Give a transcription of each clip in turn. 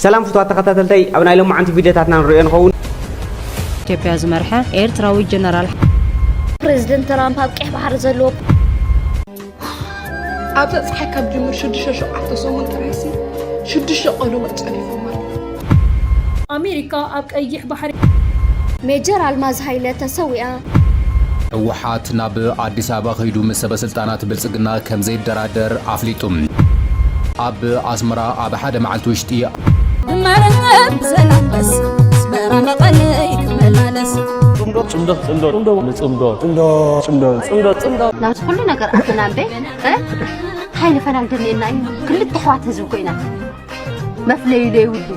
سلام فتوات تقاتلتي أبناء لهم عن فيديوهاتنا نريان خون ኢትዮጵያ ዝመርሐ ኤርትራዊ ጀነራል ፕሬዝዳንት ትራምፕ ኣብ ቀይ ባህር ዘሎ ኣብ ፀሓይ ካብ ጅምር 6 ሰሙን ጥራይሲ 6 ቆሎ ወጨሪፎም ኣሜሪካ ኣብ ቀይሕ ባህር ሜጀር አልማዝ ሃይለ ተሰዊያ ህወሓት ናብ አዲስ አበባ ኸይዱ መሰበ ስልጣናት ብልጽግና ከም ዘይደራደር አፍሊጡም ኣብ አስመራ ኣብ ሓደ መዓልቲ ውሽጢ ማረብ ዘናበስ ስበራና ቀለይ ከመላለስ ጽምዶ ናብስ ኩሉ ነገር አተናምበ ሃይለ ፈናን ደኔና ክልተ ኸዋት ህዝብ ኮይና መፍለይ ለይውሉ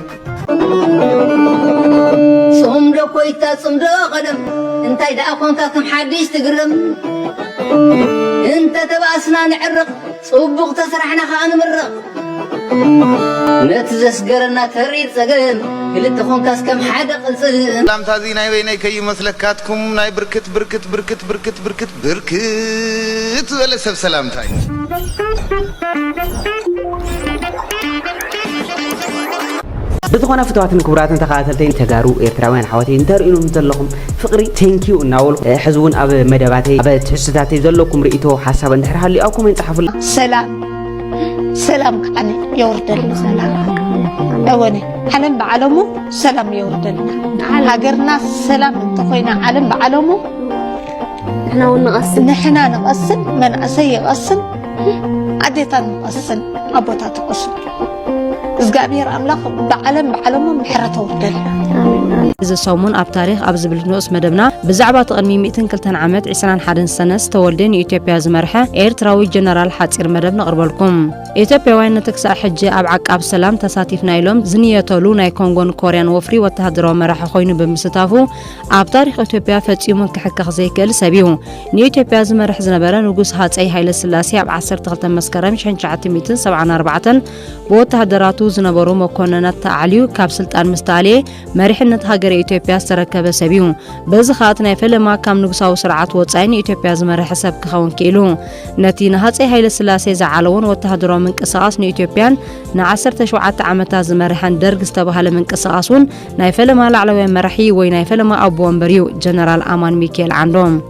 صمد كويتا صمد قدم انت اذا كنت كم حدش تقرم انت تباسنا نعرق صبغ تسرحنا خان مرق نتزسقرنا تريد سقم كلت خونكاس كم حدا قلصم سلام تازي ناي ويني كي مسلكاتكم ناي بركت ولا سب سلام تاي بتخونا فتواتن كبراتن تقاتلتين تجارو إيرتراوين حواتين ترينهم زلهم فقري تانكيو ناول حزون أب مدباتي أب تحسداتي زلكم رئيتو حسب النهر اللي أو كومنت حفل سلام أنا يوردل سلام أوني حنم بعلمه سلام يوردل هاجرنا سلام انتقينا علم بعلمه نحنا نقصن من أسيء قصن عديتا نقصن أبوتا تقصن زغابير أملاق بعلمه محرته وردل إذا صومون أب تاريخ أب زبل نقص مدبنا بزعبة تقنمي 200 عامات 21 سنة تولدين إثيوبيا زمرحة إيرتراوي جنرال حاصير مدبنا قربلكم إثيوبيا وين تكسا حجة أب عقاب سلام تساتيف نايلوم زنيتولو ناي كونغون كوريان وفري وتهدرو مرح خوينو بمستافو أب تاريخ إثيوبيا فتيوم كحكا زيكل سبيو ني إثيوبيا زمرح زنبرا نغوس هاصي هايله سلاسي أب 13 مسكرم 1974 بوتهدراتو زنبرو مكوننات تعاليو كاب سلطان مستالي مرحنة هاجر إثيوبيا استركب سبيو بزخات نايفل ما كام نغساو سرعات وصاين إثيوبيا زمرح حسب كخون كيلو نتينا هاصي هايله سلاسي زعلون وتهدرو من قصاص إثيوبيان نعسر تشوعات عامتا زمرحان درج استبهل من قصاصون نايفل ما لعلوي مرحي وينايفل ما أبو أمبريو جنرال أمان ميكيل عندهم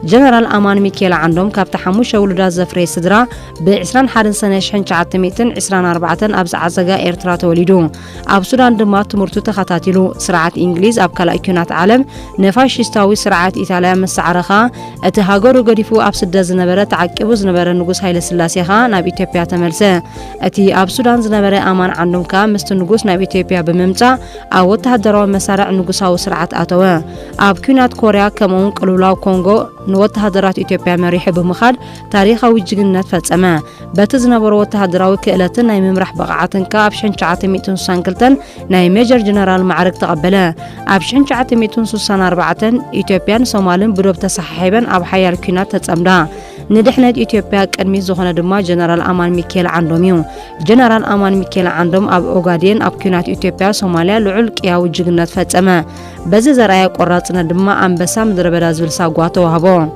جنرال أمان ميكيل عندهم كاب تحموش ولدا زفري سدرا بعسران حادن سنة 1924 أبز عزقا إيرترا توليدو أب سودان دمات مرتو تخطاتيلو سرعات إنجليز أب كلا إكيونات عالم نفاشيستاوي سرعات إيطاليا مسعرخا اتهاجرو قديفو أب سدى زنبرة تعقبو زنبرة نقوس هايل سلاسيخا ناب إثيوبيا تملسة أتي أب سودان زنبرة أمان عندهم كا مست نقوس ناب إثيوبيا بممتع أو تهدرو مسارع نقوساو سرعات آتوا أب كيونات كوريا كمون قلولاو كونغو نوت هدرات إثيوبيا مريح بمخاد تاريخي جنات فتسمع بتزنا بروت هدراوي كإلتنا ناي ممرح بقعتن كاب شنشعات 200 سانكلتن ناي ميجر جنرال معرك تقبله أب شنشعات 200 سنة 4 إثيوبيان سومالين بروب تصحيبا أب حيال كينات تتسمدا ندحنت إثيوبيا كأنمي زخنا دما جنرال أمان ميكيل عندوميو جنرال أمان ميكيل عندهم أب أوغادين أب كينات إثيوبيا سوماليا لعل كياو جنات فتسمع بزي زرايا قراتنا دما أنبسام دربدا زبل ساقواتو وهبو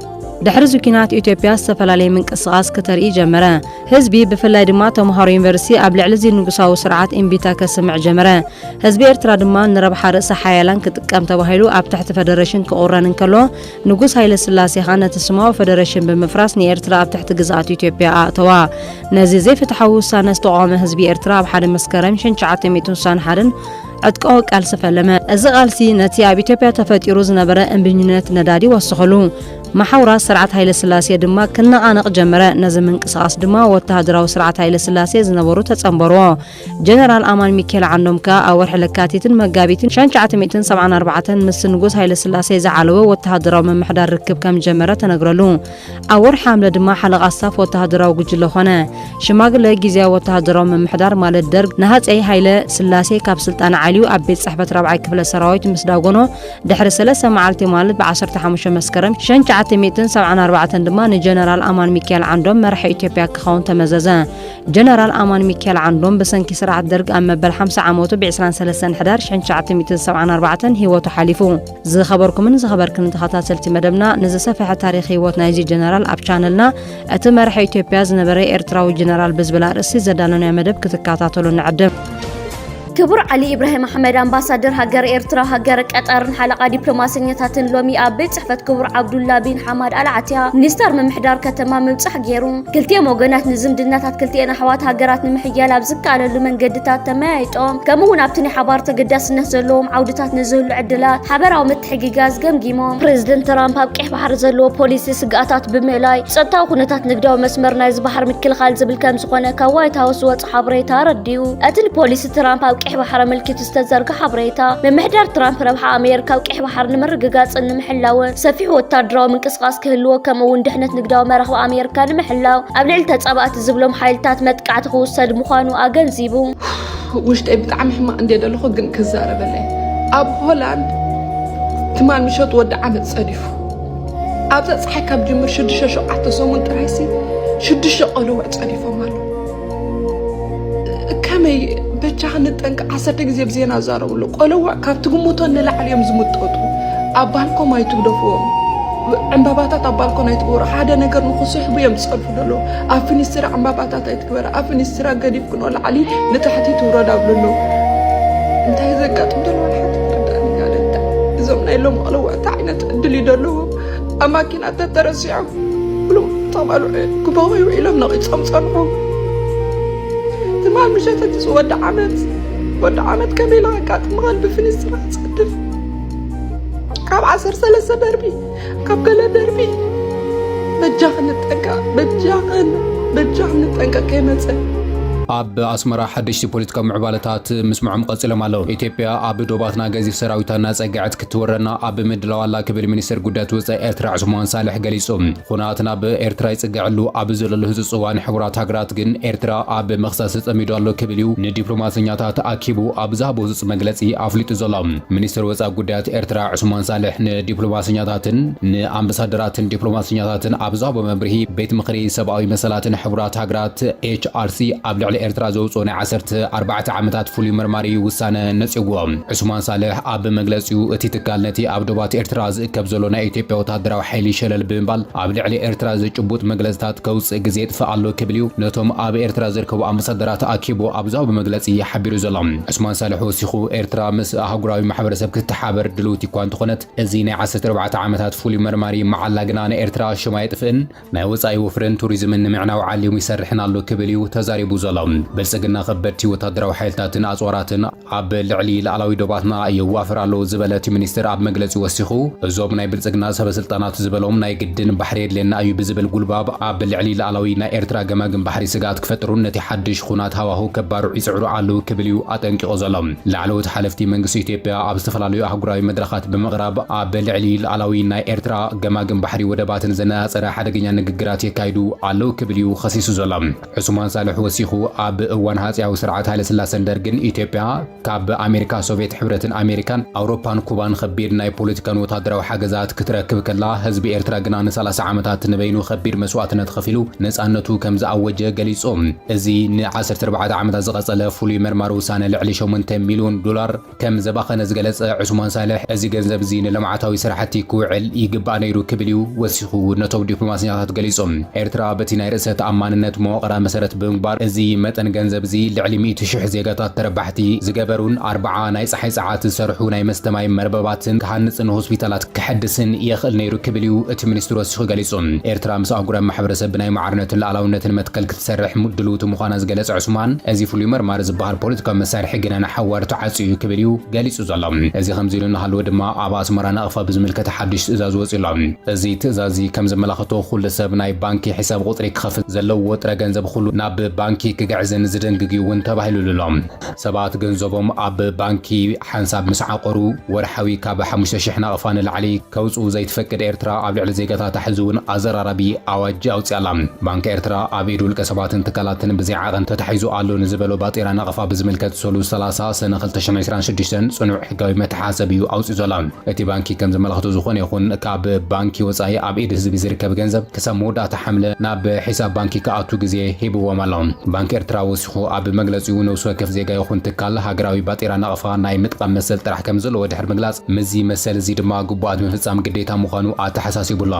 دحرز كينات إثيوبيا استفلالي من قصاص كتري جمرة حزبي بفلاي دما تمهار يونيفرسيتي قبل علزي نقصاو سرعات انبيتا كسمع جمرة حزبي إرترا دما نرب حارس حيالان كتقام تباهيلو أب تحت فدريشن كأوران كلو نقص هايل السلاسي خانة تسمعو فدريشن بمفراس ني إرترا أب تحت قزعات إثيوبيا أتوا نزيزي فتحو سانة استقام حزبي إرترا بحد مسكرم 1900 سان حدن عدقو قال سفلما ازغالسي نتي اب إثيوبيا تفطيرو زنبره انبنينت ندادي وسخلو محاورة سرعة هايل السلاسية دما كنا آنق جمرة نزمن قصاص دما وتهدراو سرعة هايل السلاسية زنبورو تتصنبروا جنرال أمان ميكيل عندهم كا أول حلقاتيتن مقابيتن 1974 مس نقوس هايل السلاسية زعلوا وتهدراو من محدار ركب كم جمرة تنقرلو أول حاملة دما حلقة الصف وتهدراو قجلو خنا شماغل جيزيا وتهدراو من محدار مال الدرب نهات أي هايل السلاسية كاب سلطان عليو أبيت صحبة ربعي كفل سراويت مسداغونو دحر سلاسة معالتي مالد ب10 حموشة مسكرم 1974 دما جنرال أمان ميكيل عندهم مرح إثيوبيا كخون تمززا جنرال أمان ميكيل عندهم بسنكي سرعة درج أما بالحمسة عموتو بعسران سلسان 1974 هيوتو حليفو زي خبركم من زي خبركم انتخاطات سلتي مدبنا نزي صفحة تاريخي هيوت نايزي جنرال أب شانلنا أتم مرح إثيوبيا زنبري إرتراوي جنرال بزبلا رأسي زدالنا مدب كتكاتاتولو نعدم ክቡር ዓሊ ኢብራሂም ኣሕመድ ኣምባሳደር ሃገር ኤርትራ ሃገር ቀጠርን ሓለቓ ዲፕሎማስኛታትን ሎሚ ኣብ ቤት ጽሕፈት ክቡር ዓብዱላ ቢን ሓማድ ኣልዓትያ ሚኒስተር ምምሕዳር ከተማ ምብጻሕ ገይሩ ክልቲኦም ወገናት ንዝምድናታት ክልቲአን ኣሕዋት ሃገራት ንምሕያል ኣብ ዝከኣለሉ መንገድታት ተመያይጦም ከምኡውን ኣብቲ ናይ ሓባር ተገዳስነት ዘለዎም ዓውድታት ንዝህሉ ዕድላት ሓበራዊ ምትሕግጋዝ ገምጊሞም ፕሬዚደንት ትራምፕ ኣብ ቀይሕ ባሕሪ ዘለዎ ፖሊሲ ስግኣታት ብምእላይ ጸጥታዊ ኩነታት ንግዳዊ መስመር ናይ ዝባሕር ምክልኻል ዝብል ከም ዝኾነ ካብ ዋይት ሃውስ ዝወጽእ ሓበሬታ ረዲኡ እቲ ፖሊሲ ትራምፕ ኣብ ቀይሕ ባሕሪ ምልክቱ ዝተዘርግሐ ሓበሬታ ምምሕዳር ትራምፕ ረብሓ ኣሜሪካ ኣብ ቀይሕ ባሕሪ ንምርግጋጽን ንምሕላውን ሰፊሕ ወታደራዊ ምንቅስቓስ ክህልዎ ከምኡውን ድሕነት ንግዳዊ መራኽቢ ኣሜሪካ ንምሕላው ኣብ ልዕሊ ተጻባእቲ ዝብሎም ሓይልታት መጥቃዕቲ ክውሰድ ምዃኑ ኣገንዚቡ ውሽጠይ ብጣዕሚ ሕማቕ እንደ ደለኹ ግን ክዛረበለይ ኣብ ሆላንድ ትማል ምሸት ወዲ ዓመት ጸዲፉ ኣብ ፀሓይ ካብ ጅምር 6-7 ሰሙን ጥራይሲ 6 ቆልዑ ጸዲፎም ኣሎ ከመይ በጃ ንጠንቅ 10 ግዜ ብዜና ዛረብሉ ቆልዑ ካብ ትግሙቶ ንላዕሊ እዮም ዝምጠጡ ኣብ ባልኮም ኣይትግደፍዎም ዕምባባታት ኣብ ባልኮን ኣይትግበሩ ሓደ ነገር ንኽስሕቡ እዮም ዝጸልፉ ደሎ ኣብ ፊኒስትራ ዕምባባታት ኣይትግበረ ኣብ ፊኒስትራ ገዲፍ ክኖ ላዕሊ ንታሕቲ ትውረድ ኣብሉ እንታይ ዘጋጥም ደሎ ሓት ክዳን ጋለታ እዞም ናይ ሎም ቆልዑ እንታይ ዓይነት ዕድል ይደለዎም ኣብ ማኪና ተተረሲዖም ብሎም ተባልዑ ክበغዩ ኢሎም ነቒፆም ጸንሑ ትማል ምሸተት ወዲ ዓመት ከመይ ለጋጥም መሃል ብፊኒስትራ ጸድፍ ካብ 13 ደርቢ ካብ ገለ ደርቢ በጃ ክንጠንቀ ከይመጽእ ኣብ ኣስመራ ሓደሽቲ ፖለቲካዊ ምዕባለታት ምስምዖም ቀጽሎም ኣለዉ ኢትዮጵያ ኣብ ዶባትና ገዚፍ ሰራዊታና ጸጋዕት ክትወረና ኣብ ምድላዋላ ክብል ሚኒስትር ጉዳያት ወጻኢ ኤርትራ ዑስማን ሳልሕ ገሊጹ ኩናት ናብ ኤርትራ ይጽጋዕሉ ኣብ ዘለሉ ህዝቢ ጽዋን ሕብራት ሃገራት ግን ኤርትራ ኣብ መኽሳስ ተጸሚዱ ኣሎ ክብል እዩ ንዲፕሎማስኛታት ኣኪቡ ኣብ ዛሃቦ ዝጽ መግለጺ ኣፍሊጡ ዘሎ ሚኒስትር ወጻኢ ጉዳያት ኤርትራ ዑስማን ሳልሕ ንዲፕሎማስኛታትን ንኣምባሳደራትን ዲፕሎማስኛታትን ኣብ ዛሃቦ መምርሂ ቤት ምኽሪ ሰብኣዊ መሰላትን ሕብራት ሃገራት HRC ኣብ ልዕሊ ኤርትራ ዘውፅኦ ናይ 14 ዓመታት ፍሉይ መርማሪ ውሳነ ነጽጉዎም ዑስማን ሳልሕ ኣብ መግለጺኡ እቲ ትካል ነቲ ኣብ ዶባት ኤርትራ ዝእከብ ዘሎ ናይ ኢትዮጵያ ወታደራዊ ሓይሊ ሸለል ብምባል ኣብ ልዕሊ ኤርትራ ዝጭቡጥ መግለጽታት ከውፅእ ግዜ ጥፍእ ኣሎ ክብል እዩ ነቶም ኣብ ኤርትራ ዝርከቡ ኣምባሳደራት ኣኪቦ ኣብ ዛው መግለጺ ሓቢሩ ዘሎ ዑስማን ሳልሕ ወሲኹ ኤርትራ ምስ ኣህጉራዊ ማሕበረሰብ ክትሓበር ድልውቲ እኳ እንተኾነት እዚ ናይ 14 ዓመታት ፍሉይ መርማሪ መዓላግና ንኤርትራ ሽማ ይጥፍእን ናይ ወጻኢ ወፍርን ቱሪዝምን ንምዕናው ዓሊሙ ይሰርሕን ኣሎ ክብል እዩ ተዛሪቡ ዘሎ ብልጽግና ከበድቲ ወታደራዊ ሓይልታትን ኣጽዋራትን ኣብ ልዕሊ ላዕላዊ ዶባትና የዋፍር ኣሎ ዝበለት ሚኒስትር ኣብ መግለጺ ወሲኹ እዞም ናይ ብልጽግና ሰበስልጣናት ዝበሎም ናይ ግድን ባሕሪ የድልየና እዩ ብዝብል ጉልባብ ኣብ ልዕሊ ላዕላዊ ናይ ኤርትራ ገማግም ባሕሪ ስጋት ክፈጥሩን ነቲ ሓድሽ ኩናት ሃዋሁ ከባርዑ ይጽዕሩ ኣለዉ ክብል እዩ ኣጠንቂቖ ዘሎ ላዕለዎት ሓለፍቲ መንግስቲ ኢትዮጵያ ኣብ ዝተፈላለዩ ኣህጉራዊ መድረኻት ብምቕራብ ኣብ ልዕሊ ላዕላዊ ናይ ኤርትራ ገማግም ባሕሪ ወደባትን ዘነጻጸረ ሓደገኛ ንግግራት የካይዱ ኣለዉ ክብል እዩ ኸሲሱ ዘሎ ዑስማን ሳልሕ ወሲኹ ኣብ እዋን ሃጽያዊ ስርዓት ሃይለ ስላሰን ደርግን ኢትዮጵያ ካብ ኣሜሪካ ሶቪየት ሕብረትን ኣሜሪካን ኣውሮፓን ኩባን ከቢድ ናይ ፖለቲካን ወታደራዊ ሓገዛት ክትረክብ ከላ ህዝቢ ኤርትራ ግና ን30 ዓመታት ንበይኑ ከቢድ መስዋዕትነት ከፊሉ ነጻነቱ ከም ዝኣወጀ ገሊጹ እዚ ን14 ዓመታት ዝቐጸለ ፍሉይ መርማሪ ውሳነ ልዕሊ 8 ሚልዮን ዶላር ከም ዘባኸነ ዝገለጸ ዑስማን ሳልሕ እዚ ገንዘብ እዚ ንልምዓታዊ ስራሕቲ ክውዕል ይግባእ ነይሩ ክብል እዩ ወሲኹ ነቶም ዲፕሎማስያታት ገሊጹ ኤርትራ በቲ ናይ ርእሰ ተኣማንነት መዋቕራ መሰረት ብምግባር እዚ መጠን ገንዘብ እዚ ልዕሊ 100,000 ዜጋታት ተረባሕቲ ዝገበሩን 40 ናይ ፀሓይ ሰዓት ዝሰርሑ ናይ መስተማይ መርበባትን ክሃንጽን ሆስፒታላት ክሕድስን ይኽእል ነይሩ ክብል እዩ እቲ ሚኒስትር ወሲኹ ገሊጹ ኤርትራ ምስ ኣህጉራዊ ማሕበረሰብ ብናይ ማዕርነትን ላዕላውነትን መትከል ክትሰርሕ ድልውቲ ምዃና ዝገለጸ ዑስማን እዚ ፍሉይ መርማሪ ዝበሃል ፖለቲካዊ መሳርሒ ግና ንሓዋር ተዓጽዩ እዩ ክብል እዩ ገሊጹ ዘሎ እዚ ከምዚ ኢሉ እናሃለወ ድማ ኣብ ኣስመራ ነቕፋ ብዝምልከተ ሓድሽ ትእዛዝ ወፂሉ እዚ ትእዛዝ ከም ዘመላኽቶ ኩሉ ሰብ ናይ ባንኪ ሒሳብ ቁጽሪ ክኸፍት ዘለዎ ጥረ ገንዘብ ኩሉ ናብ ባንኪ ክግዕዝን ዝደንግግ እውን ተባሂሉሎም ሰባት ገንዘቦም ኣብ ባንኪ ሓንሳብ ምስ ዓቆሩ ወርሓዊ ካብ 5,000 ናቕፋ ንላዕሊ ከውፅኡ ዘይትፈቅድ ኤርትራ ኣብ ልዕሊ ዜጋታት ሕዝውን ኣዘራራቢ ኣዋጅ ኣውፅያላ ባንኪ ኤርትራ ኣብ ኢድ ውልቀ ሰባትን ትካላትን ብዘይ ዓቐን ተታሒዙ ኣሎ ንዝበሎ ባጤራ ናቕፋ ብዝምልከት ሰሉስ 30 ሰነ 2026 ጽኑዕ ሕጋዊ መተሓሰብ እዩ ኣውፅዩ ዘሎ እቲ ባንኪ ከም ዘመላኽቶ ዝኾነ ይኹን ካብ ባንኪ ወጻኢ ኣብ ኢድ ህዝቢ ዝርከብ ገንዘብ ክሳብ መወዳእታ ሓምለ ናብ ሒሳብ ባንኪ ክኣቱ ግዜ ሂብዎም ኣሎ ባንኪ ኤርትራ ወሲኹ ኣብ መግለጺኡ ነውስ ወከፍ ዜጋ ይኹን ትካል ሃገራዊ ባጤራ ነቕፋ ናይ ምጥቃም መሰል ጥራሕ ከም ዘለዎ ድሕር ምግላጽ ምዚ መሰል እዚ ድማ ግቡኣት ምፍጻም ግዴታ ምዃኑ ኣተሓሳሲቡላ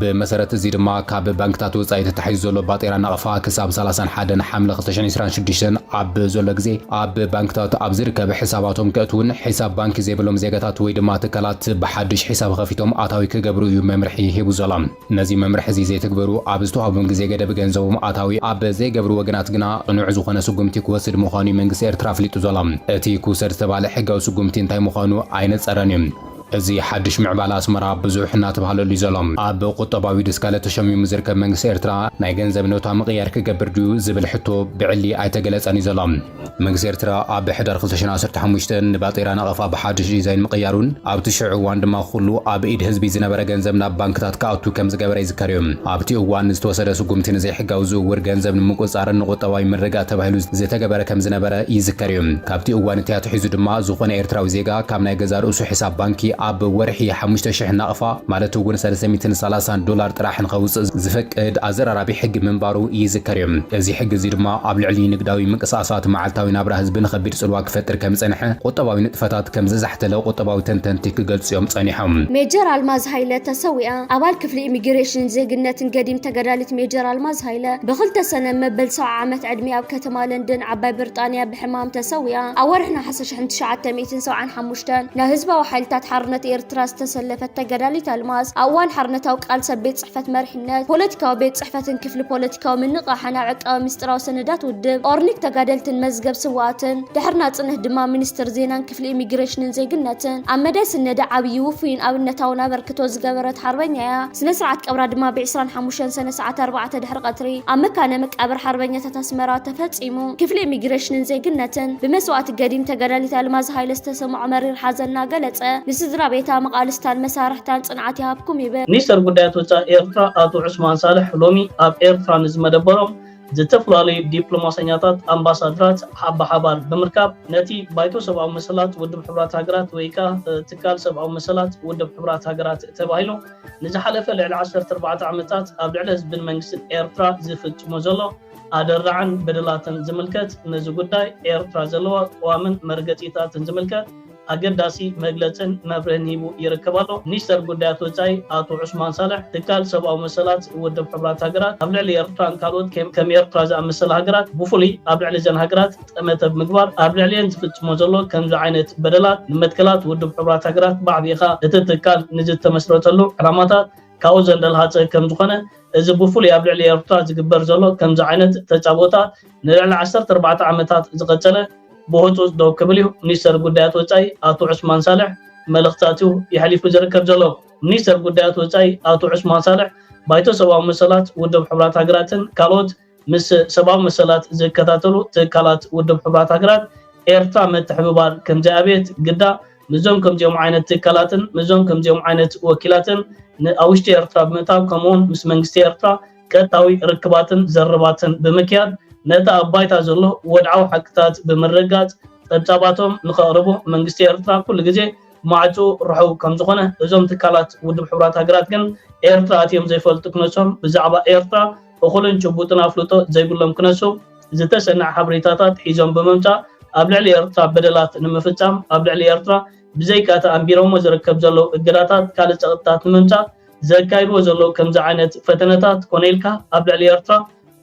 ብመሰረት እዚ ድማ ካብ ባንክታት ወጻኢ ተታሒዙ ዘሎ ባጤራ ነቕፋ ክሳብ 31 ሓምለ 2026 ኣብ ዘሎ ግዜ ኣብ ባንክታት ኣብ ዝርከብ ሕሳባቶም ከእትውን ሒሳብ ባንኪ ዘይብሎም ዜጋታት ወይ ድማ ትካላት ብሓድሽ ሒሳብ ከፊቶም ኣታዊ ክገብሩ እዩ መምርሒ ሂቡ ዘሎ ነዚ መምርሒ እዚ ዘይትግበሩ ኣብ ዝተዋህቦም ግዜ ገደብ ገንዘቦም ኣታዊ ኣብ ዘይገብሩ ወገናት ግና ቅኑዕ ዝኾነ ስጉምቲ ክወስድ ምዃኑ መንግስቲ ኤርትራ ፍሊጡ ዘሎ እቲ ክውሰድ ዝተባለ ሕጋዊ ስጉምቲ እንታይ ምዃኑ ኣይነፀረን እዩ እዚ ሓድሽ ምዕባለ ኣስመራ ብዙሕ እናተባሃለሉ ዘሎ ኣብ ቁጠባዊ ድስካለ ተሸሚሙ ዝርከብ መንግስቲ ኤርትራ ናይ ገንዘብ ኖታ ምቕያር ክገብር ድዩ ዝብል ሕቶ ብዕሊ ኣይተገለጸን እዩ ዘሎ መንግስቲ ኤርትራ ኣብ ሕዳር 2015 ንባጤራ ነቐፋ ብሓድሽ ዲዛይን ምቕያሩን ኣብቲ ሽዑ እዋን ድማ ኩሉ ኣብ ኢድ ህዝቢ ዝነበረ ገንዘብ ናብ ባንክታት ክኣቱ ከም ዝገበረ ይዝከር እዩ ኣብቲ እዋን ዝተወሰደ ስጉምቲ ንዘይሕጋዊ ዝውውር ገንዘብ ንምቁፃርን ንቁጠባዊ ምርግጋእ ተባሂሉ ዝተገበረ ከም ዝነበረ ይዝከር እዩ ካብቲ እዋን እቲ ኣትሒዙ ድማ ዝኾነ ኤርትራዊ ዜጋ ካብ ናይ ገዛ ርእሱ ሒሳብ ባንኪ ኣብ ወርሒ 5000 ናቕፋ ማለት እውን $330 ጥራሕ ንኸውፅእ ዝፈቅድ ኣዘራራቢ ሕጊ ምንባሩ ይዝከር እዩ እዚ ሕጊ እዚ ድማ ኣብ ልዕሊ ንግዳዊ ምንቅስቓሳት መዓልታዊ ናብራ ህዝቢ ንኸቢድ ጽልዋ ክፈጥር ከም ዝጸንሐ ቁጠባዊ ንጥፈታት ከም ዝዛሕተለ ቁጠባዊ ተንተንቲ ክገልጹ እዮም ጸኒሖም ሜጀር አልማዝ ሃይለ ተሰዊያ ኣባል ክፍሊ ኢሚግሬሽን ዜግነትን ገዲም ተገዳሊት ሜጀር አልማዝ ሃይለ ብ2 ሰነ መበል 70 ዓመት ዕድሜ ኣብ ከተማ ለንደን ዓባይ ብሪጣንያ ብሕማም ተሰዊያ ኣብ ወርሒ ነሓሰ 1975 ናብ ህዝባዊ ሓይልታት ሓርነት ኤርትራ ዝተሰለፈት ተገዳሊት አልማዝ ኣዋን ሓርነታዊ ቃልሰብ ቤት ጽሕፈት መሪሕነት ፖለቲካዊ ቤት ጽሕፈትን ክፍሊ ፖለቲካዊ ምንቃሕና ዕቃዊ ምስጢራዊ ሰነዳት ውድብ ኦርኒክ ተጋደልትን መዝገብ ስዋኣትን ድሕርና ጽንህ ድማ ሚኒስትር ዜናን ክፍሊ ኢሚግሬሽንን ዜግነትን ኣብ መዳይ ስነዳ ዓብዪ ውፍይን ኣብነታውን ኣበርክቶ ዝገበረት ሓርበኛ እያ ስነ ስርዓት ቀብራ ድማ ብ25 ሰነ ሰዓት 4 ድሕሪ ቀትሪ ኣብ መካነ መቃብር ሓርበኛታት ኣስመራ ተፈጺሙ ክፍሊ ኢሚግሬሽንን ዜግነትን ብመስዋእቲ ገዲም ተገዳሊት አልማዝ ሃይለ ዝተሰምዖ መሪር ሓዘንና ገለጸ ንስድራ ቤታ መቃልስታን መሳርሕታን ጽንዓት ይሃብኩም ይብል ሚኒስትር ጉዳያት ወጻኢ ኤርትራ አቶ ዑስማን ሳልሕ ሎሚ ኣብ ኤርትራ ንዝመደበሮም ዝተፈላለዩ ዲፕሎማስያታት ኣምባሳደራት ሓባር ብምርካብ ነቲ ባይቶ ሰብኣዊ መሰላት ውድብ ሕብራት ሃገራት ወይ ከዓ ትካል ሰብኣዊ መሰላት ውድብ ሕብራት ሃገራት ተባሂሉ ንዝሓለፈ ልዕሊ 14 ዓመታት ኣብ ልዕሊ ህዝብን መንግስትን ኤርትራ ዝፍጽሞ ዘሎ ኣደራዕን በደላትን ዝምልከት ነዚ ጉዳይ ኤርትራ ዘለዋ ቀዋምን መርገፂታትን ዝምልከት ኣገዳሲ መግለጽን መብርህን ሂቡ ይርከባሉ ሚኒስትር ጉዳያት ወጻኢ አቶ ዑስማን ሳልሕ ትካል ሰብኣዊ መሰላት ውድብ ሕብራት ሃገራት ኣብ ልዕሊ ኤርትራን ካልኦት ከም ኤርትራ ዝኣመሰለ ሃገራት ብፍሉይ ኣብ ልዕሊ እዘን ሃገራት ጠመተ ብምግባር ኣብ ልዕሊአን ዝፍጽሞ ዘሎ ከምዚ ዓይነት በደላት ንመትከላት ውድብ ሕብራት ሃገራት ባዕቢኻ እቲ ትካል ንዝተመስረተሉ ዕላማታት ካብኡ ዘንደልሃፀ ከም ዝኾነ እዚ ብፍሉይ ኣብ ልዕሊ ኤርትራ ዝግበር ዘሎ ከምዚ ዓይነት ተጫቦታት ንልዕሊ 14 ዓመታት ዝቐጸለ بهوتوس دو كبليو منيستر قدات وصاي اتو عثمان صالح ملختاتو يحلف زركب زلو منيستر قدات وصاي اتو عثمان صالح بايتو سباو مسلات ودب حبرات هاغراتن كالوت مس سباو مسلات زكتاتلو تكالات ودب حبرات هاغرات ኤርትራ መተሕብባር ከም ጃቤት ግዳ ምዞም ከም ዚኦም ዓይነት ተካላትን ምዞም ከም ዚኦም ዓይነት ወኪላትን ንኣውሽቲ ኤርትራ ብምእታው ከምኡውን ምስ መንግስቲ ኤርትራ ቀጣዊ ርክባትን ዘረባትን ብምክያድ ነታ ኣባይታ ዘሎ ወድዓዊ ሓቅታት ብምርጋጽ ጸብጻባቶም ንኸቕርቡ መንግስቲ ኤርትራ ኩሉ ግዜ ማዕፁ ርሑብ ከም ዝኾነ እዞም ትካላት ውድብ ሕብራት ሃገራት ግን ኤርትራ ኣትዮም ዘይፈልጡ ክነሶም ብዛዕባ ኤርትራ እኹልን ጭቡጥን ኣፍልጦ ዘይብሎም ክነሱ ዝተሰናዕ ሓበሬታታት ሒዞም ብምምጻእ ኣብ ልዕሊ ኤርትራ በደላት ንምፍጻም ኣብ ልዕሊ ኤርትራ ብዘይካታ ኣንቢሮሞ ዝርከብ ዘሎ እገዳታት ካልእ ጸቕጥታት ንምምጻእ ዘካይድዎ ዘሎ ከምዚ ዓይነት ፈተነታት ኮነ ኢልካ ኣብ ልዕሊ ኤርትራ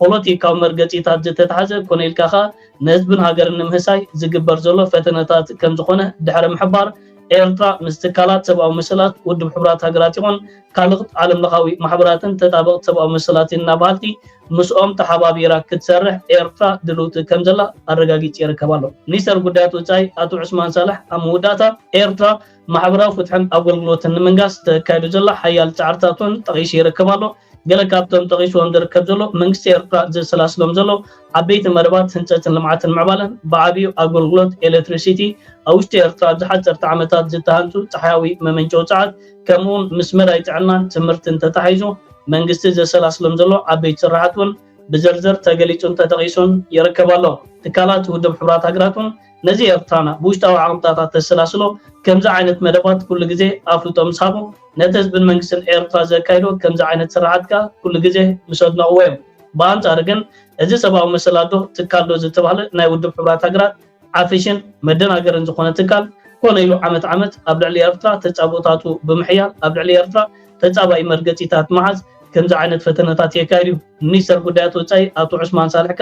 ፖለቲካዊ መርገፂታት ዝተታሕዘ ኮነ ኢልካ ኸ ንህዝብን ሃገርን ንምሕሳይ ዝግበር ዘሎ ፈተነታት ከም ዝኾነ ድሕሪ ምሕባር ኤርትራ ምስ ትካላት ሰብኣዊ መሰላት ውድብ ሕብራት ሃገራት ይኹን ካልኦት ዓለም ለኻዊ ማሕበራትን ተጣበቕቲ ሰብኣዊ መሰላትን እናባህልቲ ምስኦም ተሓባቢራ ክትሰርሕ ኤርትራ ድልውቲ ከም ዘላ ኣረጋጊፅ ይርከብ ኣሎ ሚኒስትር ጉዳያት ወጻኢ አቶ ዑስማን ሳልሕ ኣብ መወዳእታ ኤርትራ ማሕበራዊ ፍትሕን ኣገልግሎትን ንምንጋስ ተካይዱ ዘላ ሓያል ፃዕርታትን ጠቒሱ ይርከብ ኣሎ ገለ ካብቶም ጠቒስዎም ዝርከብ ዘሎ መንግስቲ ኤርትራ ዘሰላስሎም ዘሎ ዓበይቲ መደባት ህንፀትን ልምዓትን ምዕባለን ብዓብዩ ኣገልግሎት ኤሌክትሪሲቲ ኣብ ውሽጢ ኤርትራ ዝሓፀርተ ዓመታት ዝተሃንፁ ፀሓያዊ መመንጨዊ ፀዓት ከምኡውን ምስ መዳይ ጥዕናን ትምህርትን ተታሒዙ መንግስቲ ዘሰላስሎም ዘሎ ዓበይቲ ስራሓት እውን ብዝርዝር ተገሊጹን ተጠቒሱን ይርከብ ኣሎ ትካላት ውድብ ሕብራት ሃገራት እውን ነዚ ኤርትራና ብውሽጣዊ ዓቕምታታት ተሰላስሎ ከምዚ ዓይነት መደባት ኩሉ ግዜ ኣፍልጦም ሳቡ ነቲ ህዝብን መንግስትን ኤርትራ ዘካይዶ ከምዚ ዓይነት ስራሓትካ ኩሉ ግዜ ምስ ኣድነቕዎ እዮም ብኣንጻር ግን እዚ ሰብአዊ መሰላዶ ትካል ዶ ዝተባሃለ ናይ ውድብ ሕብራት ሃገራት ዓፍሽን መደናገርን ዝኾነ ትካል ኮነ ኢሉ ዓመት ኣብ ልዕሊ ኤርትራ ተጻቦታቱ ብምሕያል ኣብ ልዕሊ ኤርትራ ተጻባይ መርገጺታት መዓዝ ከምዚ ዓይነት ፈተነታት የካይዱ ሚኒስተር ጉዳያት ወጻኢ አቶ ዑስማን ሳልሕካ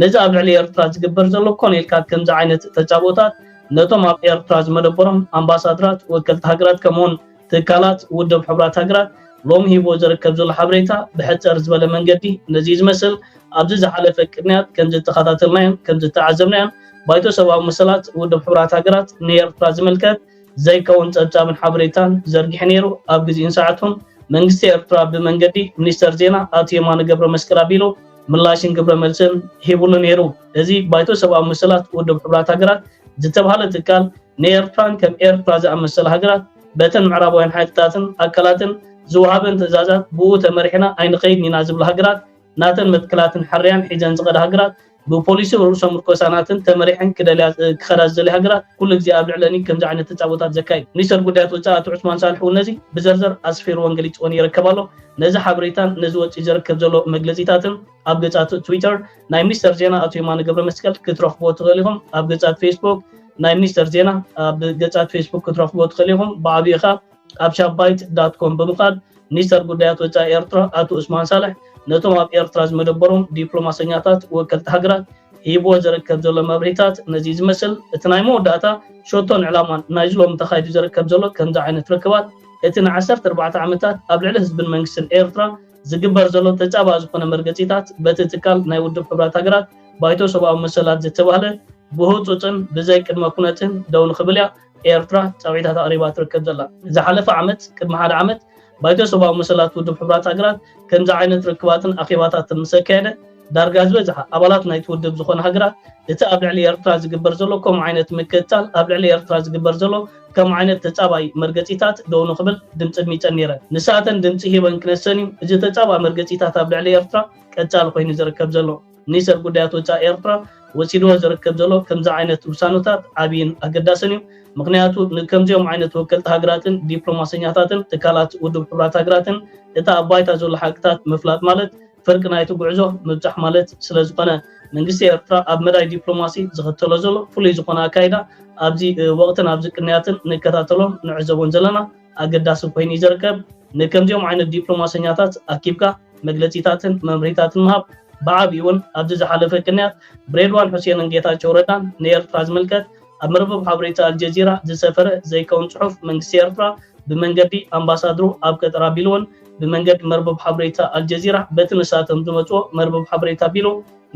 ነዚ ኣብ ልዕሊ ኤርትራ ዝግበር ዘሎ ኮነ ኢልካ ከምዚ ዓይነት ተጻቦታት ነቶም ኣብ ኤርትራ ዝመደበሮም ኣምባሳደራት ወከልቲ ሃገራት ከምኡውን ትካላት ውድብ ሕብራት ሃገራት ሎሚ ሂቦ ዝርከብ ዘሎ ሓበሬታ ብሕፅር ዝበለ መንገዲ ነዚ ዝመስል ኣብዚ ዝሓለፈ ቅድሚያት ከምዚ ተኸታተልናዮም ከምዚ ተዓዘብናዮም ባይቶ ሰብአዊ መሰላት ውድብ ሕብራት ሃገራት ንኤርትራ ዝምልከት ዘይከውን ጸብጻብን ሓበሬታን ዘርጊሕ ነይሩ ኣብ ግዜን ሰዓቱን መንግስቲ ኤርትራ ብመንገዲ ሚኒስተር ዜና አቶ የማነ ገብረ መስቀል አቢሎ ምላሽን ግብረ መልስን ሂቡሉ ነይሩ እዚ ባይቶ ሰብአዊ መሰላት ውድብ ሕብራት ሃገራት ዝተባሃለ ትካል ንኤርትራን ከም ኤርትራ ዝኣመሰለ ሃገራት በተን ምዕራባውያን ሓይልታትን ኣካላትን ዝወሃበን ትእዛዛት ብኡ ተመሪሕና ኣይንኸይድን ኢና ዝብላ ሃገራት ናተን መትከላትን ሓርያን ሒዘን ዝቐዳ ሃገራት ብፖሊሲ ርእሶም ምርኮሳናትን ተመሪሕን ክኸዳ ዝደልዩ ሃገራት ኩሉ ግዜ ኣብ ልዕለኒ ከምዚ ዓይነት ተጻቦታት ዘካይድ ሚኒስተር ጉዳያት ወጻኢ አቶ ዑስማን ሳልሕ ነዚ ብዘርዘር ኣስፊርዎን ገሊፅዎን ይርከብ ኣሎ ነዚ ሓበሬታን ነዚ ወጪ ዝርከብ ዘሎ መግለፂታትን ኣብ ገጻት ትዊተር ናይ ሚኒስተር ዜና አቶ የማነ ገብረ መስቀል ክትረኽብዎ ትኽእሉ ኢኹም ኣብ ገጻት ፌስቡክ ናይ ሚኒስተር ዜና ኣብ ገጻት ፌስቡክ ክትረኽብዎ ትኽእሉ ኢኹም ብዓብይኻ ኣብ shabbyte.com ብምኻድ ሚኒስተር ጉዳያት ወጻኢ ኤርትራ አቶ ዑስማን ሳልሕ ነቶም ኣብ ኤርትራ ዝመደበሮም ዲፕሎማሰኛታት ወከልቲ ሃገራት ሂቦ ዝርከብ ዘሎ መብርሂታት ነዚ ዝመስል እቲ ናይ መወዳእታ ሸቶን ዕላማን ናይ ዝሎም ተኻይዱ ዝርከብ ዘሎ ከምዚ ዓይነት ርክባት እቲ ን14 ዓመታት ኣብ ልዕሊ ህዝብን መንግስትን ኤርትራ ዝግበር ዘሎ ተጻባእ ዝኾነ መርገጺታት በቲ ትካል ናይ ውድብ ሕብራት ሃገራት ባይቶ ሰብአዊ መሰላት ዝተባሃለ ብህፁፅን ብዘይ ቅድመ ኩነትን ደው ንኽብል እያ ኤርትራ ጻውዒታት ኣቕሪባ ትርከብ ዘላ ዝሓለፈ ዓመት ቅድሚ ሓደ ዓመት ባይቶ ሰብአዊ መሰላት ውድብ ሕብራት ሃገራት ከምዚ ዓይነት ርክባትን ኣኼባታትን ምስ ኣካየደ ዳርጋ ዝበዝሐ ኣባላት ናይቲ ውድብ ዝኾነ ሃገራት እቲ ኣብ ልዕሊ ኤርትራ ዝግበር ዘሎ ከምኡ ዓይነት ምክትታል ኣብ ልዕሊ ኤርትራ ዝግበር ዘሎ ከምኡ ዓይነት ተጻባይ መርገጺታት ደው ንኽብል ድምፂ ድሚፀን ነይረን ንሳተን ድምፂ ሂበን ክነሰን እዩ እዚ ተጻባይ መርገጺታት ኣብ ልዕሊ ኤርትራ ቀጻሊ ኮይኑ ዝርከብ ዘሎ ሚኒስተር ጉዳያት ወጻኢ ኤርትራ ወሲድዎ ዝርከብ ዘሎ ከምዚ ዓይነት ውሳነታት ዓብይን ኣገዳስን እዩ ምክንያቱ ከምዚኦም ዓይነት ወከልቲ ሃገራትን ዲፕሎማሰኛታትን ትካላት ውድብ ሕብራት ሃገራትን እታ ኣብ ባይታ ዘሎ ሓቅታት ምፍላጥ ማለት ፍርቂ ናይቲ ጉዕዞ ምብፃሕ ማለት ስለ ዝኾነ መንግስቲ ኤርትራ ኣብ መዳይ ዲፕሎማሲ ዝኽተሎ ዘሎ ፍሉይ ዝኾነ ኣካይዳ ኣብዚ ወቅትን ኣብዚ ቅንያትን ንከታተሎን ንዕዘቦን ዘለና ኣገዳሲ ኮይኑ ዝርከብ ንከምዚኦም ዓይነት ዲፕሎማሰኛታት ኣኪብካ መግለፂታትን መምርሒታትን ምሃብ ብዓብይ እውን ኣብዚ ዝሓለፈ ቅንያት ብሬድዋን ሁሴንን ጌታቸው ረዳን ንኤርትራ ዝምልከት ኣብ መርበብ ሓበሬታ አልጀዚራ ዝሰፈረ ዘይከውን ጽሑፍ መንግስቲ ኤርትራ ብመንገዲ ኣምባሳደሩ ኣብ ቀጠር ኣቢልዎን ብመንገዲ መርበብ ሓበሬታ አልጀዚራ በቲ ንሳቶም ዝመጽኦ መርበብ ሓበሬታ ኣቢሉ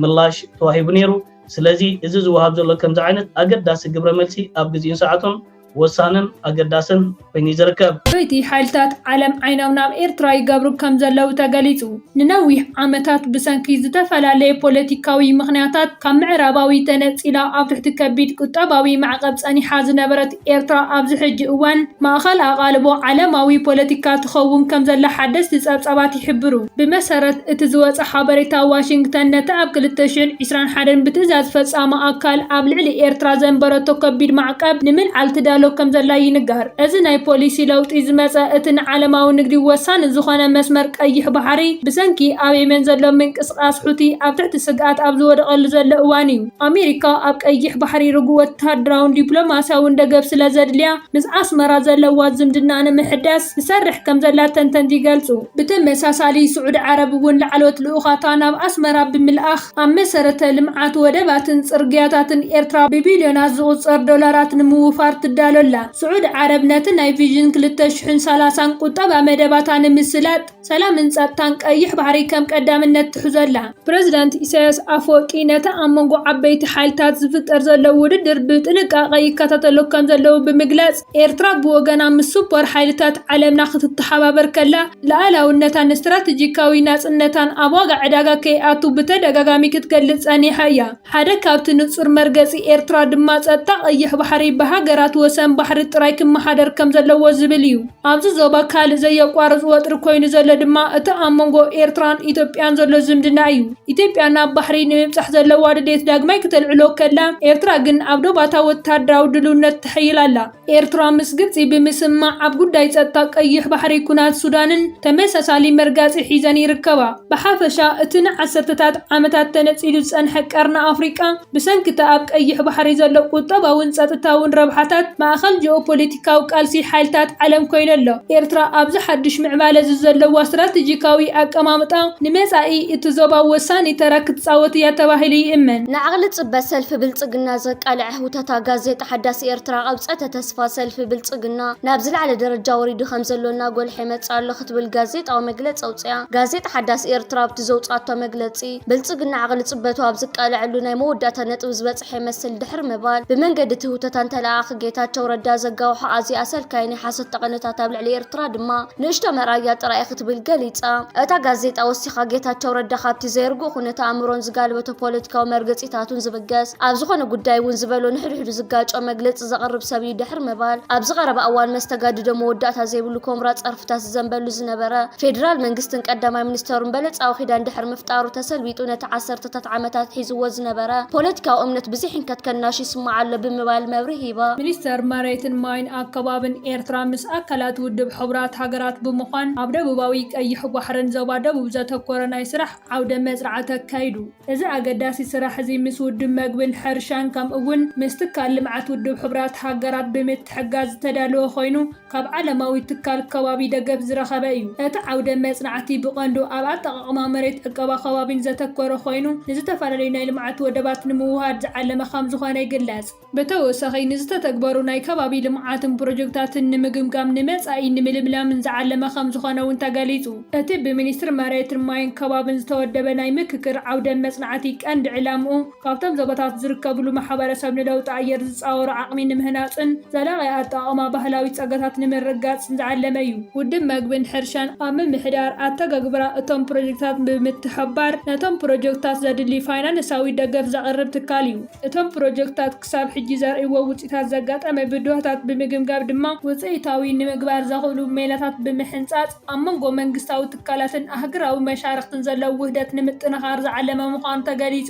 ምላሽ ተዋሂቡ ነይሩ ስለዚ እዚ ዝወሃብ ዘሎ ከምዚ ዓይነት ኣገዳሲ ግብረ መልሲ ኣብ ግዜን ሰዓቱን ወሳንን ኣገዳስን ኮይኑ ዝርከብ በይቲ ሓይልታት ዓለም ዓይኖም ናብ ኤርትራ ይገብሩ ከም ዘለው ተገሊጹ ንነዊሕ ዓመታት ብሰንኪ ዝተፈላለየ ፖለቲካዊ ምኽንያታት ካብ ምዕራባዊ ተነፂላ ኣብ ትሕቲ ከቢድ ቁጠባዊ ማዕቀብ ጸኒሓ ዝነበረት ኤርትራ ኣብዚ ሕጂ እዋን ማእኸል ኣቓልቦ ዓለማዊ ፖለቲካ ትኸውን ከም ዘላ ሓደስቲ ጸብጻባት ይሕብሩ ብመሰረት እቲ ዝወፀ ሓበሬታ ዋሽንግተን ነቲ ኣብ 2021 ብትእዛዝ ፈጻሚ ኣካል ኣብ ልዕሊ ኤርትራ ዘንበረቶ ከቢድ ማዕቀብ ንምልዓል ትዳሎ ከም ዘላ ይንገር እዚ ናይ ፖሊሲ ለውጢ ዝመፀ እቲ ንዓለማዊ ንግዲ ወሳኒ ዝኾነ መስመር ቀይሕ ባሕሪ ብሰንኪ ኣብ የመን ዘሎ ምንቅስቓስ ሑቲ ኣብ ትሕቲ ስግኣት ኣብ ዝወደቐሉ ዘሎ እዋን እዩ ኣሜሪካ ኣብ ቀይሕ ባሕሪ ርጉእ ወተሃደራውን ዲፕሎማስያውን ደገፍ ስለ ዘድልያ ምስ ኣስመራ ዘለዋ ዝምድና ንምሕዳስ ትሰርሕ ከም ዘላ ተንተንቲ ይገልጹ ብተመሳሳሊ ስዑድ ዓረብ እውን ላዕለዎት ልኡኻታ ናብ ኣስመራ ብምልኣኽ ኣብ መሰረተ ልምዓት ወደባትን ጽርግያታትን ኤርትራ ብቢልዮናት ዝቑፀር ዶላራት ንምውፋር ትዳሎ سعود عرب نتنا فيجن 2030 قطبة مدباتان مسلات سلام انصتان قيح بحري كم قدامነት تحزلا بريزيدنت ኢሳያስ አፈወርቂ ነታ ኣመንጎ ዓበይቲ ሓይልታት ዝፍጠር ዘሎ ውድድር ብጥንቃቐ ይከታተሎ ከም ዘለዎ ብምግላጽ ኤርትራ ብወገና ምስ ሱፐር ሓይልታት ዓለምና ክትተሓባበር ከላ ሉዓላውነታን ስትራቴጂካዊ ናጽነታን ኣብ ዋጋ ዕዳጋ ከይኣቱ ብተደጋጋሚ ክትገልጽ ጸኒሓ እያ ሓደ ካብቲ ንጹር መርገጺ ኤርትራ ድማ ጸጥታ ቀይሕ ባሕሪ ብሃገራት ወሰን ወሰን ባሕሪ ጥራይ ክመሓደር ከም ዘለዎ ዝብል እዩ ኣብዚ ዞባ ካልእ ዘየቋርጽ ወጥሪ ኮይኑ ዘሎ ድማ እቲ ኣብ መንጎ ኤርትራን ኢትዮጵያን ዘሎ ዝምድና እዩ ኢትዮጵያ ናብ ባሕሪ ንምብጻሕ ዘለዋ ድሌት ዳግማይ ከተልዕሎ ከላ ኤርትራ ግን ኣብ ዶባታ ወታደራዊ ድልውነት ትሕይል ኣላ ኤርትራ ምስ ግብጺ ብምስማዕ ኣብ ጉዳይ ጸጥታ ቀይሕ ባሕሪ ኩናት ሱዳንን ተመሳሳሊ መርጋጺ ሒዘን ይርከባ ብሓፈሻ እቲ ንዓሰርተታት ዓመታት ተነጺሉ ዝጸንሐ ቀርኒ ኣፍሪቃ ብሰንኪታ ኣብ ቀይሕ ባሕሪ ዘሎ ቁጠባውን ጸጥታውን ረብሓታት ማእኸል ጂኦፖለቲካዊ ቃልሲ ሓይልታት ዓለም ኮይኑ ኣሎ ኤርትራ ኣብዚ ሓድሽ ምዕባለ ዘለዋ ስትራቴጂካዊ ኣቀማምጣ ንመጻኢ እቲ ዞባ ወሳኒ ተራ ክትጻወት እያ ተባሂሉ ይእመን ንዓቕሊ ጽበት ሰልፊ ብልጽግና ዘቃልዐ ህውተታ ጋዜጣ ሓዳሲ ኤርትራ ቀብጸተ ተስፋ ሰልፊ ብልጽግና ናብ ዝለዓለ ደረጃ ወሪዱ ከም ዘሎና ጎልሐ መጽ ኣሎ ክትብል ጋዜጣዊ መግለፂ ኣውፅያ ጋዜጣ ሓዳሲ ኤርትራ ኣብቲ ዘውጻቶ መግለፂ ብልጽግና ዓቕሊ ጽበቱ ኣብ ዝቃልዐሉ ናይ መወዳእታ ነጥቢ ዝበጽሐ ይመስል ድሕሪ ምባል ብመንገዲ ትህውተታን ተለኣኺ ጌታቸው ረዳ ዘጋውሖ ኣዝያ ኣሰልካይ ናይ ሓሰት ጠቐነታት ኣብ ልዕሊ ኤርትራ ድማ ንእሽቶ መርኣያ ጥራይ ክትብል ገሊጻ እታ ጋዜጣ ወሲኻ ጌታቸው ረዳ ካብቲ ዘይርጉእ ኩነታ ኣእምሮን ዝጋልበቶ ፖለቲካዊ መርገፂታቱን ዝብገስ ኣብ ዝኾነ ጉዳይ እውን ዝበሎ ንሕድሕዱ ዝጋጮ መግለፂ ዘቕርብ ሰብ እዩ ድሕሪ ምባል ኣብ ዝቐረበ እዋን መስተጋድዶ መወዳእታ ዘይብሉ ኮምራ ፀርፍታት ዝዘንበሉ ዝነበረ ፌደራል መንግስትን ቀዳማይ ሚኒስተሩን በለጻዊ ኺዳን ድሕሪ ምፍጣሩ ተሰልቢጡ ነቲ ዓሰርተታት ዓመታት ሒዝዎ ዝነበረ ፖለቲካዊ እምነት ብዝሕንከት ከናሽ ይስማዕ ኣሎ ብምባል መብርሂ ሂባ ሚኒስተር መሬትን ማይን ኣከባብን ኤርትራ ምስ ኣካላት ውድብ ሕቡራት ሃገራት ብምዃን ኣብ ደቡባዊ ቀይሕ ባሕርን ዞባ ደቡብ ዘተኮረ ናይ ስራሕ ዓውደ መጽናዕቲ ኣካይዱ እዚ ኣገዳሲ ስራሕ እዚ ምስ ውድብ መግብን ሕርሻን ከምኡ እውን ምስ ትካል ልምዓት ውድብ ሕቡራት ሃገራት ብምትሕጋዝ ዝተዳለወ ኮይኑ ካብ ዓለማዊ ትካል ከባቢ ደገፍ ዝረኸበ እዩ እቲ ዓውደ መጽናዕቲ ብቐንዱ ኣብ ኣጠቓቕማ መሬት ዕቀባ ከባቢን ዘተኮረ ኮይኑ ንዝተፈላለዩ ናይ ልምዓት ወደባት ንምውሃድ ዝዓለመ ከም ዝኾነ ይግለጽ ብተወሳኺ ንዝተተግበሩ ናይ ከባቢ ልምዓትን ፕሮጀክታትን ንምግምጋም ንመጻኢ ንምልምላምን ዝዓለመ ከም ዝኾነ እውን ተገሊጹ እቲ ብሚኒስትሪ መሬትን ማይን ከባብን ዝተወደበ ናይ ምክክር ዓውደ መጽናዕቲ ቀንዲ ዕላምኡ ካብቶም ዞባታት ዝርከብሉ ማሕበረሰብ ንለውጢ ኣየር ዝፃወሩ ዓቕሚ ንምህናፅን ዘላቒ ኣጠቓቕማ ባህላዊ ጸጋታት ንምርጋጽን ዝዓለመ እዩ ውድብ መግብን ሕርሻን ኣብ ምምሕዳር ኣተጋግብራ እቶም ፕሮጀክታት ብምትሕባር ነቶም ፕሮጀክታት ዘድሊ ፋይናንሳዊ ደገፍ ዘቕርብ ትካል እዩ እቶም ፕሮጀክታት ክሳብ ሕጂ ዘርእይዎ ውፅኢታት ዘጋጠመ ብድሆታት ብምግምጋም ድማ ውፅኢታዊ ንምግባር ዘኽእሉ ሜላታት ብምሕንጻጽ ኣብ መንጎ መንግስታዊ ትካላትን ኣህጉራዊ መሻርክትን ዘለው ውህደት ንምጥንኻር ዝዓለመ ምዃኑ ተገሊጹ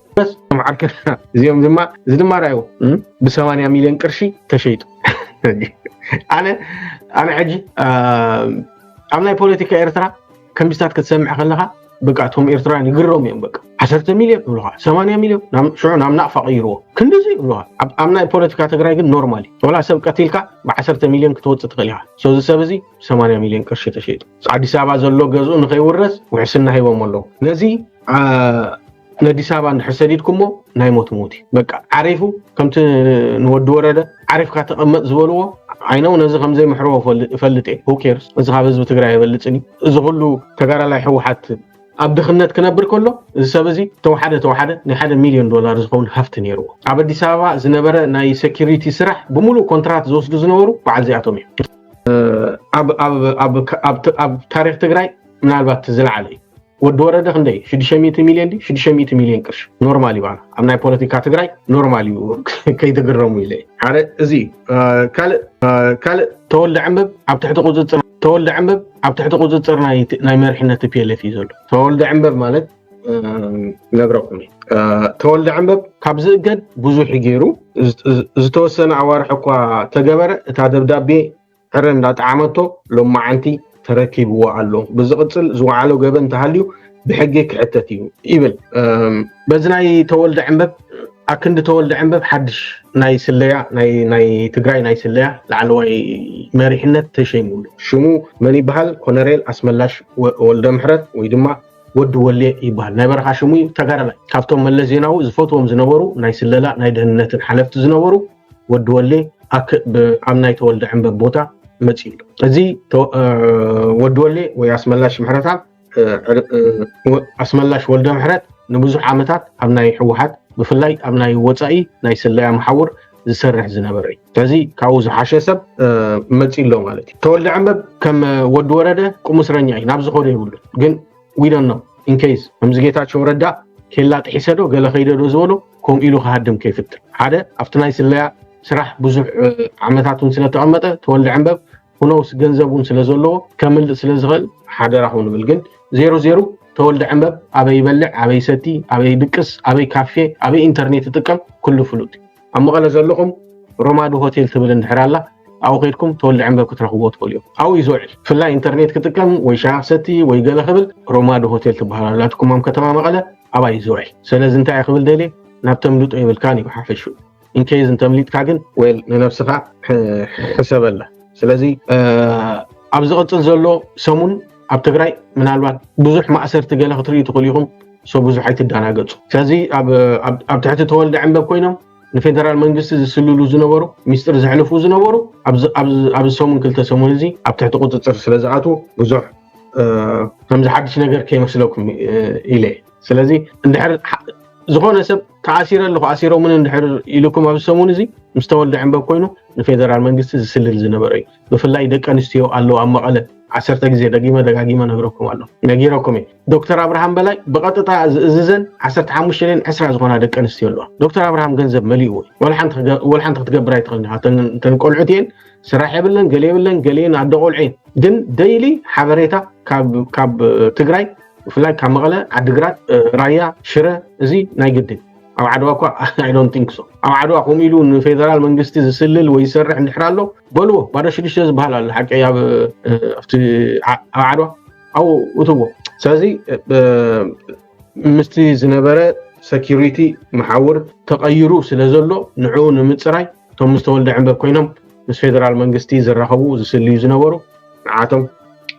እዚኦም ድማ እዚ ድማ ራእዩ ብ80 ሚልዮን ቅርሺ ተሸይጡ ኣነ ሕጂ ኣብ ናይ ፖለቲካ ኤርትራ ከምዚታት ክትሰምዕ ከለኻ በቃ እቶም ኤርትራውያን ይግረሙ እዮም በቃ 10 ሚልዮን ይብሉኻ 80 ሚልዮን ሽዑ ናብ ናቕፋ ቀይርዎ ክንደዚ ይብሉኻ ኣብ ናይ ፖለቲካ ትግራይ ግን ኖርማሊ ወላ ሰብ ቀቲልካ ብ10 ሚልዮን ክትወፅእ ትኽእል ኢኻ ሶ እዚ ሰብ እዚ 80 ሚልዮን ቅርሺ ተሸይጡ ኣዲስ ኣበባ ዘሎ ገዝኡ ንኸይውረስ ውሕስና ሂቦም ኣለዉ ነዚ ነዲስ ኣበባ እንድሕር ሰዲድኩሞ ናይ ሞት ሞት በቃ ዓሪፉ ከምቲ ንወዲ ወረደ ዓሪፍካ ተቐመጥ ዝበልዎ ዓይነው ነዚ ከምዘይ ምሕረዎ ፈልጥ እየ who cares እዚ ካብ ህዝቢ ትግራይ ይበልፅኒ እዚ ኩሉ ተጋዳላይ ሕወሓት ኣብ ድኽነት ክነብር ከሎ እዚ ሰብ እዚ ተወሓደ ናይ $1 ሚልዮን ዝኸውን ሃፍቲ ነይርዎ ኣብ ኣዲስ ኣበባ ዝነበረ ናይ ሴኩሪቲ ስራሕ ብምሉእ ኮንትራት ዝወስዱ ዝነበሩ በዓል ዚኣቶም እዮም ኣብ ታሪክ ትግራይ ምናልባት ዝለዓለ እዩ ወዲ ወረደ ክንደይ 600 ሚልዮን 600 ሚልዮን ቅርሺ ኖርማሊ ባና ኣብ ናይ ፖለቲካ ትግራይ ኖርማሊ ከይተገረሙ ኢለ ሓደ እዚ ካልእ ተወልደ ዕንበብ ኣብ ትሕቲ ቁፅፅር ናይ መሪሕነት ፒኤልኤፍ እዩ ዘሎ ተወልደ ዕንበብ ማለት ነግረኩም ተወልደ ዕንበብ ካብ ዝእገድ ብዙሕ ገይሩ ዝተወሰነ ኣዋርሕ እኳ ተገበረ እታ ደብዳቤ ዕረ እንዳጣዓመቶ ሎማዓንቲ ተረኪብዎ ኣሎ ብዝቕፅል ዝወዓሎ ገበን እንተሃልዩ ብሕጊ ክሕተት እዩ ይብል በዚ ናይ ተወልደ ዕንበብ ኣክንዲ ተወልደ ዕንበብ ሓድሽ ናይ ስለያ ናይ ትግራይ ናይ ስለያ ላዕለዋይ መሪሕነት ተሸይሙሉ ሽሙ መን ይበሃል ኮሎኔል ኣስመላሽ ወልደ ምሕረት ወይ ድማ ወዲ ወሌ ይበሃል ናይ በረኻ ሽሙ ተጋዳላይ ካብቶም መለስ ዜናዊ ዝፈትዎም ዝነበሩ ናይ ስለላ ናይ ደህንነትን ሓለፍቲ ዝነበሩ ወዲ ወሌ ኣብ ናይ ተወልደ ዕንበብ ቦታ መጽይሉ እዚ ወዲ ወሌ ወይ ኣስመላሽ ምሕረታ ኣስመላሽ ወልደ ምሕረት ንብዙሕ ዓመታት ኣብ ናይ ሕወሓት ብፍላይ ኣብ ናይ ወፃኢ ናይ ስለያ መሓውር ዝሰርሕ ዝነበረ እዩ ስለዚ ካብኡ ዝሓሸ ሰብ መጽይሎ ማለት እዩ ተወልደ ዕንበብ ከም ወዲ ወረደ ቁሙስረኛ እዩ ናብ ዝኸዶ ይብሉ ግን we don't know in case ከምዚ ጌታቸው ረዳ ኬላ ጥሒሰዶ ገለ ኸይደዶ ዝበሉ ከምኡ ኢሉ ክሃድም ከይፍትር ሓደ ኣብቲ ናይ ስለያ ስራሕ ብዙሕ ዓመታቱን ስለተቐመጠ ተወልደ ዕንበብ ሁኖስ ገንዘቡን ስለዘለዎ ከምል ስለዝኽእል ሓደራ ኹን ብል ግን 00 ተወልደ ዕንበብ ኣበይ ይበልዕ ኣበይ ሰቲ ኣበይ ድቅስ ኣበይ ካፌ ኣበይ ኢንተርኔት ይጥቀም ኩሉ ፍሉጥ ኣብ መቐለ ዘለኹም ሮማዶ ሆቴል ትብል እንድሕራላ أو غيركم تولع عم بكتره قوت فوليو أو يزوج في الله إنترنت كتكلم ويشاختي ويقال خبل رومادو هوتيل تبهر لا تكون مام كتمام مقالة أبا يزوج سلازم تاعي خبل دلي نبتملوت أي بالكاني وحافشوا إن كيز أنت مليت كاجن ويل نفسها حسب الله سلازي أبزغت نزلوا سمون أبتقرأ من الوقت بزح ما أسرت قال خطري تقوليهم سو بزح حيت الدانا قط سلازي أب تحت تولد عم بكوينهم الفيدرال منجست زسللو زنبرو مستر زحلفو زنبرو ابز سومن كلتا سومن زي اب تحت قطصر سلازاتو بزح همز حدش نجر كيمسلوكم الي سلازي اندحر زغونه سب تعاسير له اسيرو من اندحر يلكم اب سومن زي مستولد عم بكوينو الفيدرال منجست زسلل زنبري بفلاي دقنستيو الله ام مقاله 10 ጊዜ ደጋጊማ ነግረኩም አለው ነጊረኩም ዶክተር አብርሃም በላይ በቀጥታ ዝዝን 15 ለን 10 ዝሆና ደቀንስትዮ አለው ዶክተር አብርሃም ገንዘብ መሊኡ ወልሓንት ክትገብር አይትኽልኒ ተንቆልዑቴን ስራሕ ይብለን ገሌ ይብለን ገሌን አደቆልዒን ግን ዴይሊ ሓበሬታ ካብ ትግራይ ፍላይ ካብ መቐለ ዓዲግራት ራያ ሽረ እዚ ናይ ግድን أو عدوك I don't think so أو عدوك هم يلون فيدرال منجستي زسلل ويسرح نحراله بلو بعد شيء ليش بهلا الحكي يا أو عدوك أو وتبو سازي مستي زنبرة security محاور تغيروا سلزلو نعون متسراي توم مستولد عم بكوينهم مس فيدرال منجستي زرخبو زسلي زنبرو عاتم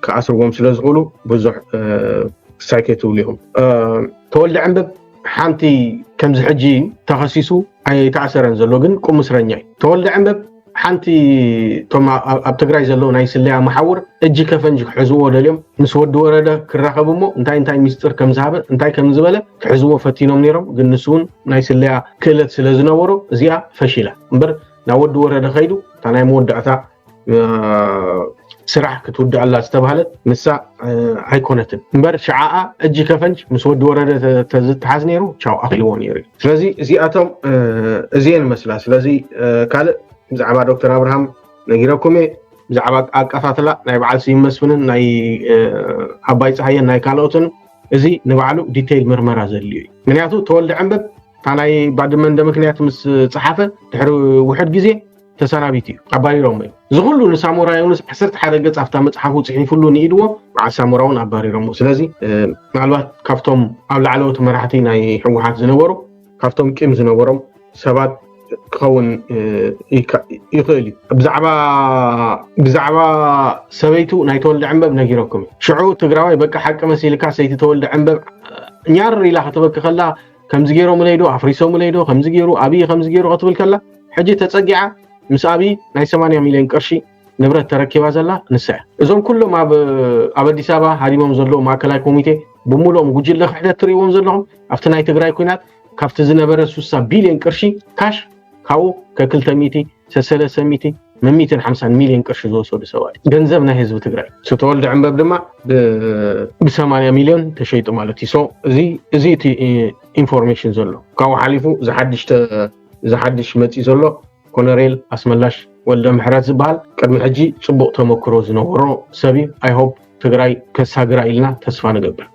كأسرهم سلزقولو بزح سايكتو لهم تولد عم حانتي كم زحجي تخصيصو أي تعسرن زلو جن كم مسرنياي تولد عمب حانتي توما أبتقرأي زلو نايس اللي محاور أجي كفنج حزوه اليوم نسود ورده كرخبمو انتاي مستر كم زهبه انتاي كم زبله حزوه فتينهم نيرم جنسون نايس اللي كلت سلازنورو زيا فشيله امبر نود ورده خيدو تاناي مودعتا سرح كتودع الله استبهلت مسا هيكونتن امبر شعاء اجي كفنج مسود ورده تزت حزنيرو تشاو اخليون يري سلازي زياتهم زين مسلا سلازي قال زعما دكتور ابراهام نغيركم زعما اقفاتلا ناي بعال سيمسفنن ناي اباي صحيان ناي كالوتن ازي نبعلو ديتيل مرمرا زليو منياتو تولد عمب تاناي بعد من دمكنيات مس صحافه دحر واحد غزي تسرابيتي اباريروم زغلو نسامورايونس 10 حدا ገጽ afta መጽሐፉ ጽሒፉሉ ንኢድዎ مع ሳሙራውን አባሪሮም ስለዚህ ምናልባት ካፍቶም ኣብ ላዕለዎት መራሕቲ ናይ ሕወሓት ዝነበሩ ካፍቶም ቂም ዝነበሮም ሰባት ክኸውን ይኽእል ብዛዕባ ሰበይቱ ናይ ተወልደ ዕንበብ ነጊረኩም ሽዑ ትግራዋይ በቃ ሓቂ መሲልካ ሰይቲ ተወልደ ዕንበብ ኛር ኢላ ክትበክ ከላ ከምዚ ገይሮም ለይዶ ኣፍሪሶም ለይዶ ከምዚ ገይሩ ኣብይ ከምዚ ገይሩ ክትብል ከላ ሕጂ ተጸጊዓ ምስ ኣብይ ናይ 80 ሚልዮን ቅርሺ ንብረት ተረኪባ ዘላ ንስዕ እዞም ኩሎም ኣብ ኣዲስ አበባ ሃዲሞም ዘሎ ማእከላይ ኮሚቴ ብሙሉኦም ጉጅለ ክሕደት ትሪእዎም ዘለኹም ኣብቲ ናይ ትግራይ ኩናት ካብቲ ዝነበረ 60 ቢልዮን ቅርሺ ካሽ ካው ከ200 300 150 ሚልዮን ቅርሺ ዝወሰዱ ሰባት ገንዘብ ናይ ህዝቢ ትግራይ ዝተወልደ ዕንበብ ድማ ብ80 ሚልዮን ተሸይጡ ማለት እዩ እዚ እቲ ኢንፎርሜሽን ዘሎ ካው ሓሊፉ ዝሓድሽ መፂ ዘሎ ኮሎኔል አስመላሽ ወልደ ምሕረት ዝበሃል ቅድሚ ሕጂ ጽቡቕ ተመክሮ ዝነበሮ ሰቢ አይ ሆፕ ትግራይ ከሳግራ ኢልና ተስፋ ንገብር